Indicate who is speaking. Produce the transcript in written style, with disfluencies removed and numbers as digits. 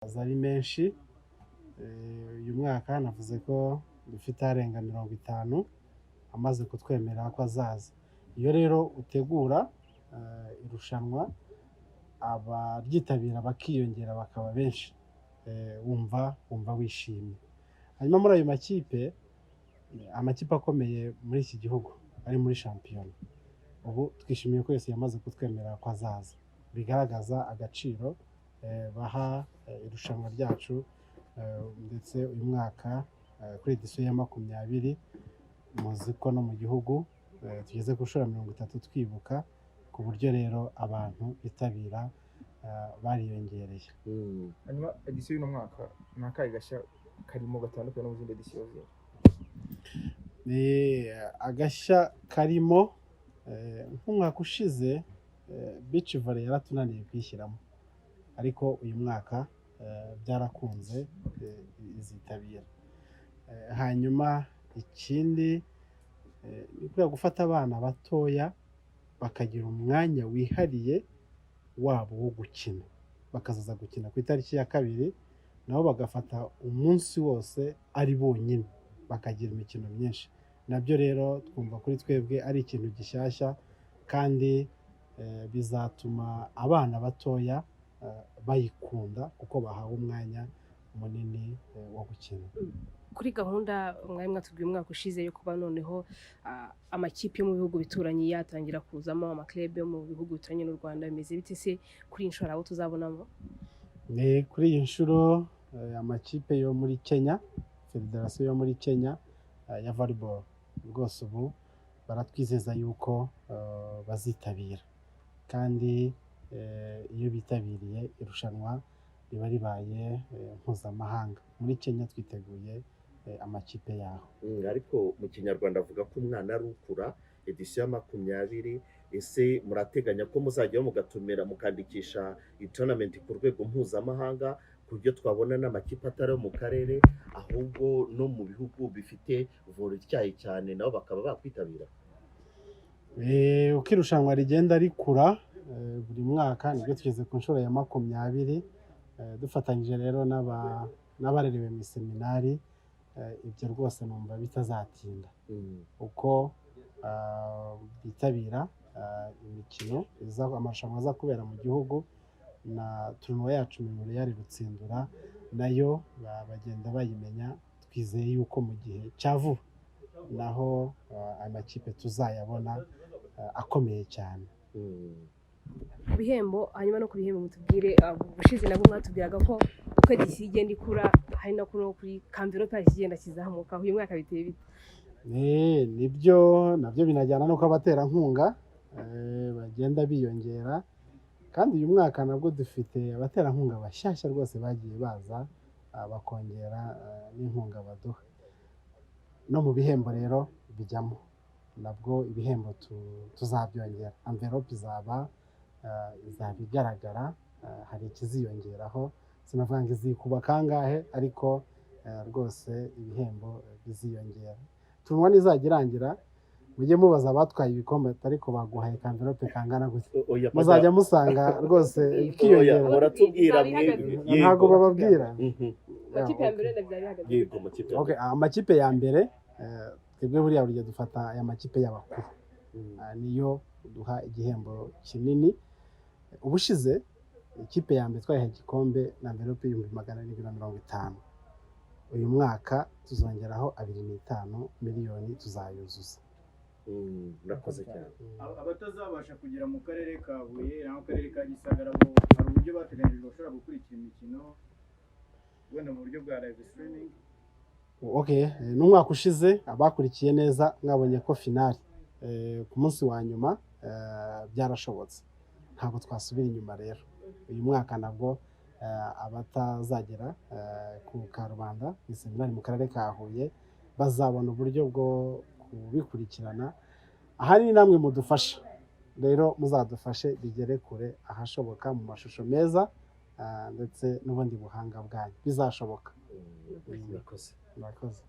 Speaker 1: Ari menshi uyu mwaka navuze ko dufite arenga 50 amaze kutwemera ko azaza. Iyo rero utegura irushanwa abaryitabira bakiyongera bakaba benshi, wumva wishimye. Hanyuma muri ayo makipe, amakipe akomeye muri iki gihugu ari muri shampiyona, ubu twishimiye ko yose yamaze kutwemera ko azaza, bigaragaza agaciro baha irushanwa ryacu, ndetse uyu mwaka kuri edisiyo ya 20 muzi ko no mu gihugu tugeze ku nshuro 30 twibuka, ku buryo rero abantu bitabira bariyongereye.
Speaker 2: Hanyuma edisiyo y'uno mwaka ni akahe gashya karimo gatandukanye no mu zindi edisiyo zose?
Speaker 1: Agashya karimo nk'umwaka ushize beach volley yaratunaniye kwishyiramo, ariko uyu mwaka byarakunze izitabira. Hanyuma ikindi ni ukwiye gufata abana batoya bakagira umwanya wihariye wabo wo gukina, bakazaza gukina ku itariki ya 2, nabo bagafata umunsi wose ari bonyine bakagira imikino myinshi. Nabyo rero twumva kuri twebwe ari ikintu gishyashya, kandi bizatuma abana batoya bayikunda kuko bahawe umwanya munini wo gukina.
Speaker 3: Kuri gahunda mwari mwatubwiye umwaka ushize yo kuba noneho amakipe yo mu bihugu bituranye yatangira kuzamo, amaklub yo mu bihugu bituranye n'u Rwanda, bimeze bite se kuri inshuro abo tuzabonamo?
Speaker 1: Kuri iyi nshuro amakipe yo muri Kenya, federasiyo yo muri Kenya ya volleyball rwose ubu baratwizeza yuko bazitabira, kandi iyo bitabiriye irushanwa riba ribaye mpuzamahanga. Muri Kenya twiteguye amakipe yaho.
Speaker 4: Ariko mu Kinyarwanda avuga ko umwana ari ukura. Edisiyo ya 20, ese murateganya ko muzajyaho mugatumira mukandikisha tournament ku rwego mpuzamahanga, ku buryo twabona n'amakipe atari mu karere ahubwo no mu bihugu bifite volley ityaye cyane nabo bakaba bakwitabira?
Speaker 1: Uko irushanwa rigenda rikura buri mwaka, nibyo tugeze ku nshuro ya 20, dufatanyije rero n'abarerewe mu seminari, ibyo rwose numva bitazatinda uko bitabira imikino amarushanwa aza kubera mu gihugu, na turnuwa yacu Memorial Rutsindura nayo bagenda bayimenya. Twizeye yuko mu gihe cya vuba naho amakipe tuzayabona akomeye cyane.
Speaker 3: Bihembo, hanyuma no ku bihembo mutubwire, ubushize nabwo mwatubwiraga ko uko edisiyo igenda ikura hari no kuri kamverope kigenda kizamuka. Uyu mwaka biteye bite?
Speaker 1: Nabyo binajyana nuko abaterankunga bagenda biyongera, kandi uyu mwaka nabwo dufite abaterankunga bashyashya rwose bagiye baza bakongera n'inkunga baduha. No mu bihembo rero bijyamo nabwo ibihembo tuzabyongera, envelope izaba igaragara, hari ikiziyongeraho, sinavuga ngo izikuba kangahe, ariko rwose ibihembo biziyongera. Turnuwa nizajya irangira mujye mubaza abatwaye ibikombe ariko baguhaye envelope kangana gutya, muzajya musanga rwose ikiyongera.
Speaker 4: Muratubwira
Speaker 1: ntago bababwira.
Speaker 3: Amakipe ya mbere byari hagati.
Speaker 4: Yego, amakipe.
Speaker 1: Okay, amakipe ya mbere twebwe buriya burya dufata aya makipe y'abakuru, niyo duha igihembo kinini. Ubushize ikipe ya mbere twayihaye igikombe na envelope $750,000. Uyu mwaka tuzongeraho 25 miliyoni tuzayuzuza.
Speaker 4: Murakoze cyane.
Speaker 5: Abatazabasha kugera mu karere ka Huye n'aho karere ka Gisagara, bo hari uburyo bateganyije bashobora gukurikira imikino wenda mu buryo bwa live streaming?
Speaker 1: N'umwaka ushize abakurikiye neza mwabonye ko finali ku munsi wa nyuma byarashobotse, ntabwo twasubira inyuma. Rero uyu mwaka nabwo abatazagera ku Karubanda mu seminari mu karere ka Huye bazabona uburyo bwo kubikurikirana. Ahari ni namwe mudufasha, rero muzadufashe bigere kure ahashoboka mu mashusho meza, ndetse n'ubundi buhanga bwanyu bizashoboka.
Speaker 4: Murakoze.